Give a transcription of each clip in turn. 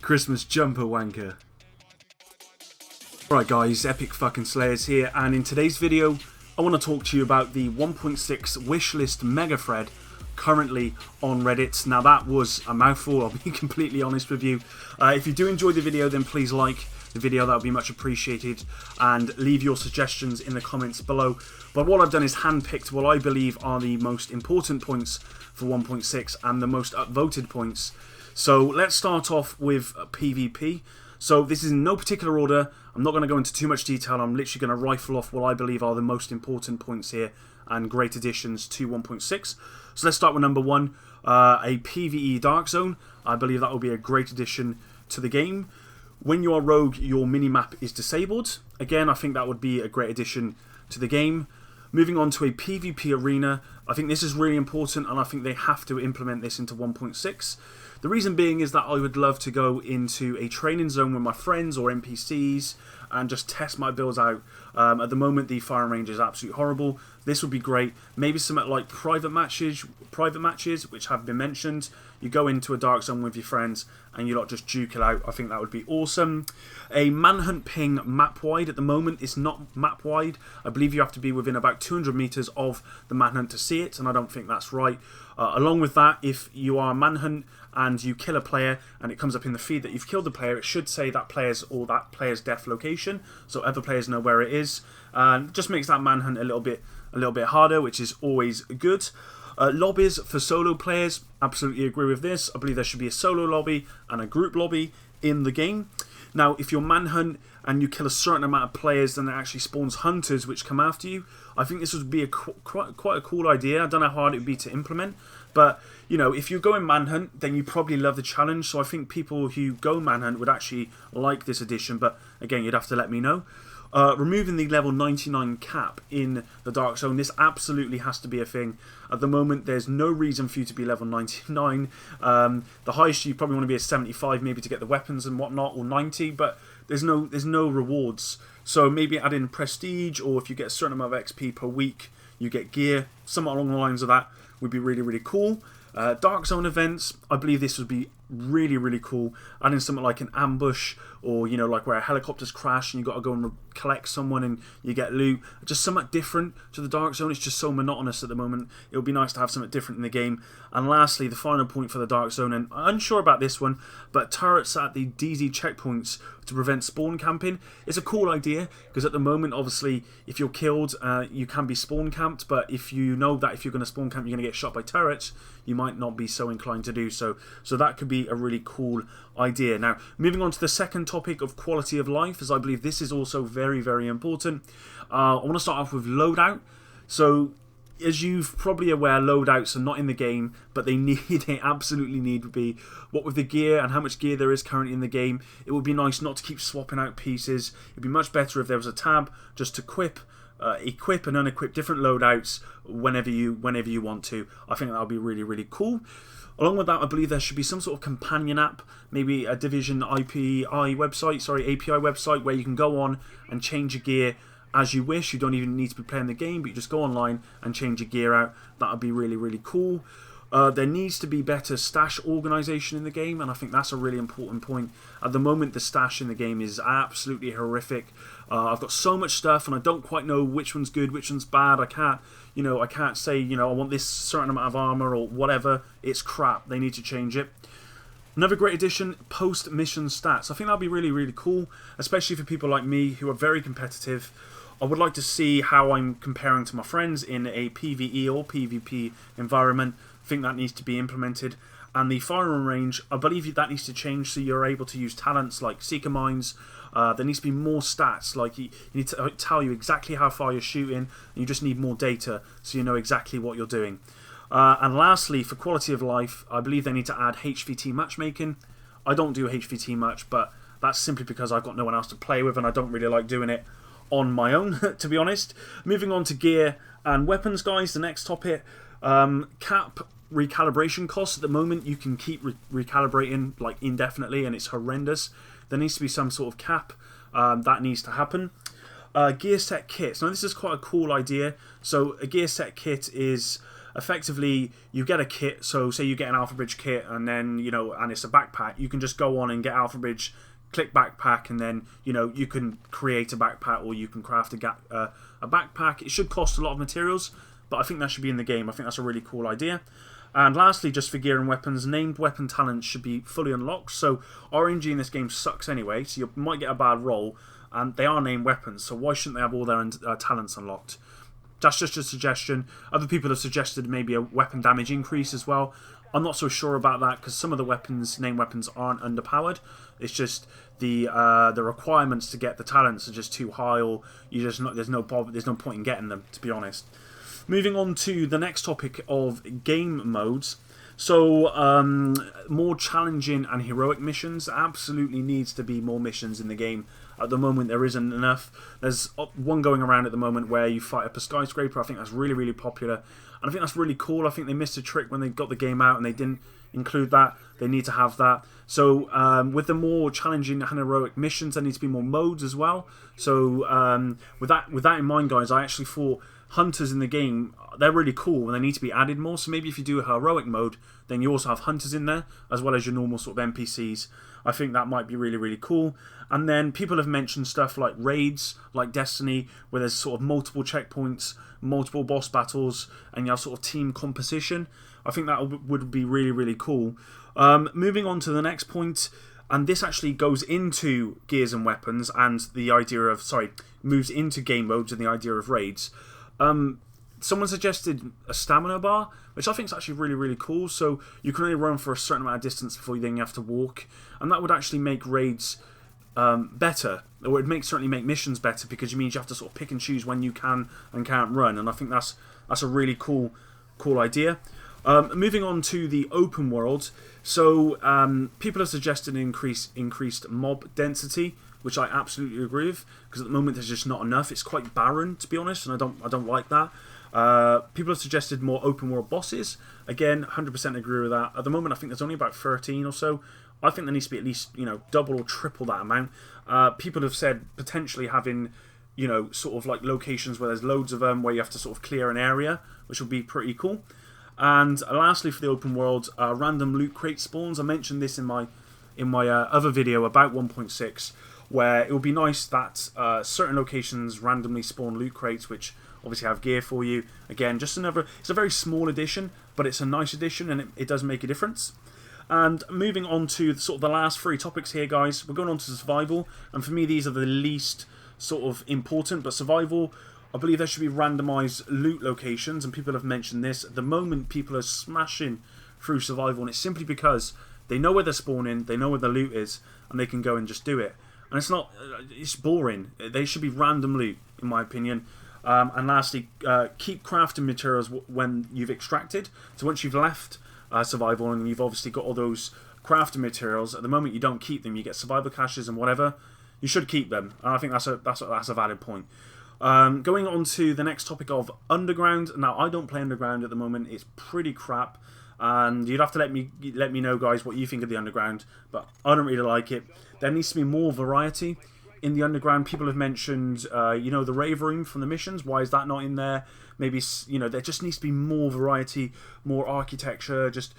Christmas jumper wanker. Alright guys, Epic fucking Slayers here, and in today's video I want to talk to you about the 1.6 wishlist mega thread currently on Reddit. Now that was a mouthful, I'll be completely honest with you. If you do enjoy the video, then please like the video, that would be much appreciated, and leave your suggestions in the comments below. But what I've done is handpicked what I believe are the most important points for 1.6 and the most upvoted points. So let's start off with PvP. So this is in no particular order. I'm not going to go into too much detail. I'm literally going to rifle off what I believe are the most important points here and great additions to 1.6. So let's start with number one, a PvE Dark Zone. I believe that will be a great addition to the game. When you are rogue, your minimap is disabled. Again, I think that would be a great addition to the game. Moving on to a PvP arena, I think this is really important, and I think they have to implement this into 1.6. The reason being is that I would love to go into a training zone with my friends or NPCs and just test my builds out. At the moment, the firing range is absolutely horrible. This would be great. Maybe something like private matches, which have been mentioned. You go into a dark zone with your friends and you lot just duke it out. I think that would be awesome. A manhunt ping map wide. At the moment, it's not map wide. I believe you have to be within about 200 meters of the manhunt to see it, and I don't think that's right. Along with that, if you are a manhunt and you kill a player and it comes up in the feed that you've killed the player, it should say that player's death location, so other players know where it is, and just makes that manhunt a little bit harder, which is always good. Lobbies for solo players, absolutely agree with this. I believe there should be a solo lobby and a group lobby in the game. Now, if you're manhunt and you kill a certain amount of players, then it actually spawns hunters which come after you. I think this would be quite a cool idea. I don't know how hard it would be to implement, but you know, if you go in manhunt, then you probably love the challenge. So I think people who go manhunt would actually like this addition. But again, you'd have to let me know. Removing the level 99 cap in the Dark Zone, this absolutely has to be a thing. At the moment, there's no reason for you to be level 99. The highest you probably want to be is 75, maybe to get the weapons and whatnot, or 90, but there's no rewards. So maybe add in prestige, or if you get a certain amount of XP per week, you get gear. Somewhat along the lines of that would be really, really cool. Dark Zone events, I believe this would be really, really cool. Adding something like an ambush, or you know, like where helicopters crash and you got to go and collect someone and you get loot. Just something different to the Dark Zone. It's just so monotonous at the moment. It would be nice to have something different in the game. And lastly, the final point for the Dark Zone, and I'm unsure about this one, but turrets at the DZ checkpoints to prevent spawn camping. It's a cool idea, because at the moment, obviously, if you're killed, you can be spawn camped, but if you know that if you're going to spawn camp, you're going to get shot by turrets, you might not be so inclined to do so. So that could be a really cool idea. Now, moving on to the second topic of quality of life, as I believe this is also very, very important. I want to start off with loadout. So, as you're probably aware, loadouts are not in the game, but they absolutely need to be. What with the gear and how much gear there is currently in the game, it would be nice not to keep swapping out pieces. It'd be much better if there was a tab just to equip and unequip different loadouts whenever you want to. I think that would be really, really cool. Along with that, I believe there should be some sort of companion app, maybe a Division API website where you can go on and change your gear as you wish. You don't even need to be playing the game, but you just go online and change your gear out. That would be really, really cool. There needs to be better stash organization in the game, and I think that's a really important point. At the moment, the stash in the game is absolutely horrific. I've got so much stuff, and I don't quite know which one's good, which one's bad. I can't say, I want this certain amount of armor or whatever. It's crap. They need to change it. Another great addition, post-mission stats. I think that'll be really, really cool, especially for people like me who are very competitive. I would like to see how I'm comparing to my friends in a PvE or PvP environment. I think that needs to be implemented. And the firing range, I believe that needs to change so you're able to use talents like Seeker Mines. There needs to be more stats, like you need to tell you exactly how far you're shooting, and you just need more data so you know exactly what you're doing. And lastly, for quality of life, I believe they need to add HVT matchmaking. I don't do HVT much, but that's simply because I've got no one else to play with and I don't really like doing it on my own, to be honest. Moving on to gear and weapons, guys, the next topic. Cap recalibration costs. At the moment, you can keep recalibrating like indefinitely, and it's horrendous. There needs to be some sort of cap. That needs to happen. Gear set kits. Now, this is quite a cool idea. So, a gear set kit is effectively you get a kit. So say you get an Alpha Bridge kit, and then and it's a backpack. You can just go on and get Alpha Bridge, click backpack, and then you can create a backpack, or you can craft a backpack. It should cost a lot of materials, but I think that should be in the game. I think that's a really cool idea. And lastly, just for gear and weapons, named weapon talents should be fully unlocked. So RNG in this game sucks anyway, so you might get a bad roll, and they are named weapons, so why shouldn't they have all their talents unlocked? That's just a suggestion. Other people have suggested maybe a weapon damage increase as well. I'm not so sure about that, because some of the weapons, named weapons, aren't underpowered. It's just the requirements to get the talents are just too high, or there's no point in getting them, to be honest. Moving on to the next topic of game modes. So, more challenging and heroic missions. There absolutely needs to be more missions in the game. At the moment, there isn't enough. There's one going around at the moment where you fight up a skyscraper. I think that's really, really popular. And I think that's really cool. I think they missed a trick when they got the game out and they didn't include that. They need to have that. So, with the more challenging and heroic missions, there needs to be more modes as well. So, with that in mind, guys, I actually thought hunters in the game, they're really cool and they need to be added more. So maybe if you do a heroic mode, then you also have hunters in there as well as your normal sort of NPCs. I think that might be really, really cool. And then people have mentioned stuff like raids, like Destiny, where there's sort of multiple checkpoints, multiple boss battles, and you have sort of team composition. I think that would be really, really cool. Moving on to the next point, and this actually goes into gears and weapons and the idea of, moves into game modes and the idea of raids. Someone suggested a stamina bar, which I think is actually really, really cool. So you can only run for a certain amount of distance before you then have to walk, and that would actually make raids better, or it would certainly make missions better, because it means you have to sort of pick and choose when you can and can't run, and I think that's a really cool idea. Moving on to the open world, so people have suggested increased mob density, which I absolutely agree with, because at the moment there's just not enough. It's quite barren, to be honest, and I don't like that. People have suggested more open world bosses. Again, 100% agree with that. At the moment, I think there's only about 13 or so. I think there needs to be at least double or triple that amount. People have said potentially having sort of like locations where there's loads of them, where you have to sort of clear an area, which would be pretty cool. And lastly, for the open world, random loot crate spawns. I mentioned this in my other video about 1.6, where it would be nice that certain locations randomly spawn loot crates, which obviously have gear for you. Again, it's a very small addition, but it's a nice addition, and it does make a difference. And moving on to sort of the last three topics here, guys, we're going on to survival, and for me these are the least sort of important, but survival, I believe there should be randomized loot locations, and people have mentioned this. At the moment, people are smashing through survival, and it's simply because they know where they're spawning, they know where the loot is, and they can go and just do it. And it's boring. They should be random loot, in my opinion. And lastly, keep crafting materials when you've extracted. So once you've left survival and you've obviously got all those crafting materials, at the moment you don't keep them. You get survival caches and whatever. You should keep them. And I think that's a valid point. Going on to the next topic of Underground. Now, I don't play Underground at the moment. It's pretty crap. And you'd have to let me know, guys, what you think of the Underground, but I don't really like it. There needs to be more variety in the Underground. People have mentioned, the rave room from the missions. Why is that not in there? Maybe, there just needs to be more variety, more architecture, just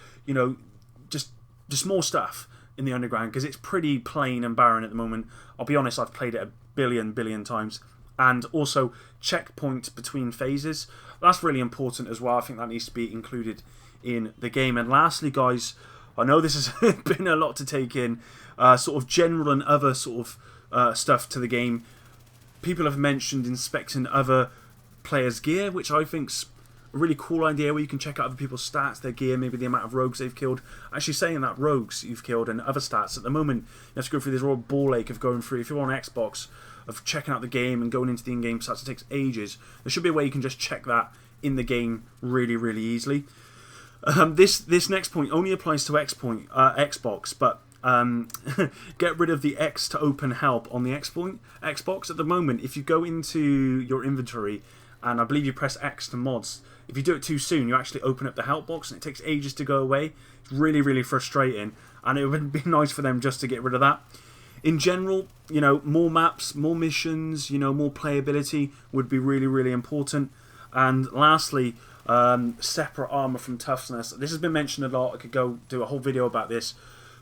more stuff in the Underground, because it's pretty plain and barren at the moment. I'll be honest, I've played it a billion times. And also checkpoint between phases. That's really important as well. I think that needs to be included in the game. And lastly, guys, I know this has been a lot to take in, sort of general and other sort of stuff to the game. People have mentioned inspecting other players' gear, which I think's a really cool idea, where you can check out other people's stats, their gear, maybe the amount of rogues they've killed. Actually saying that, rogues you've killed and other stats. At the moment, you have to go through this real ball ache of going through, if you're on Xbox, of checking out the game and going into the in-game stats. It takes ages. There should be a way you can just check that in the game really, really easily. This next point only applies to Xbox, but get rid of the X to open help on the Xbox. At the moment, if you go into your inventory and I believe you press X to mods, if you do it too soon, you actually open up the help box and it takes ages to go away. It's really, really frustrating, and it would be nice for them just to get rid of that. In general, more maps, more missions, more playability would be really, really important. And lastly, separate armor from toughness. This has been mentioned a lot. I could go do a whole video about this,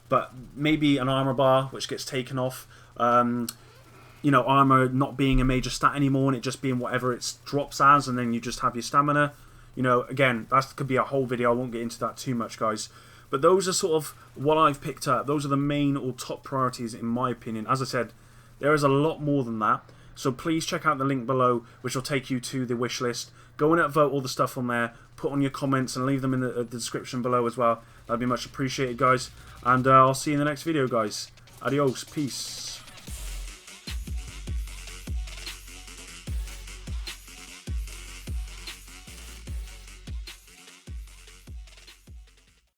but maybe an armor bar which gets taken off. You know, armor not being a major stat anymore and it just being whatever it drops as, and then you just have your stamina. You know, again, that could be a whole video. I won't get into that too much, guys. But those are sort of what I've picked up. Those are the main or top priorities in my opinion. As I said, there is a lot more than that. So please check out the link below, which will take you to the wish list. Go and upvote all the stuff on there. Put on your comments and leave them in the description below as well. That'd be much appreciated, guys. And I'll see you in the next video, guys. Adios. Peace.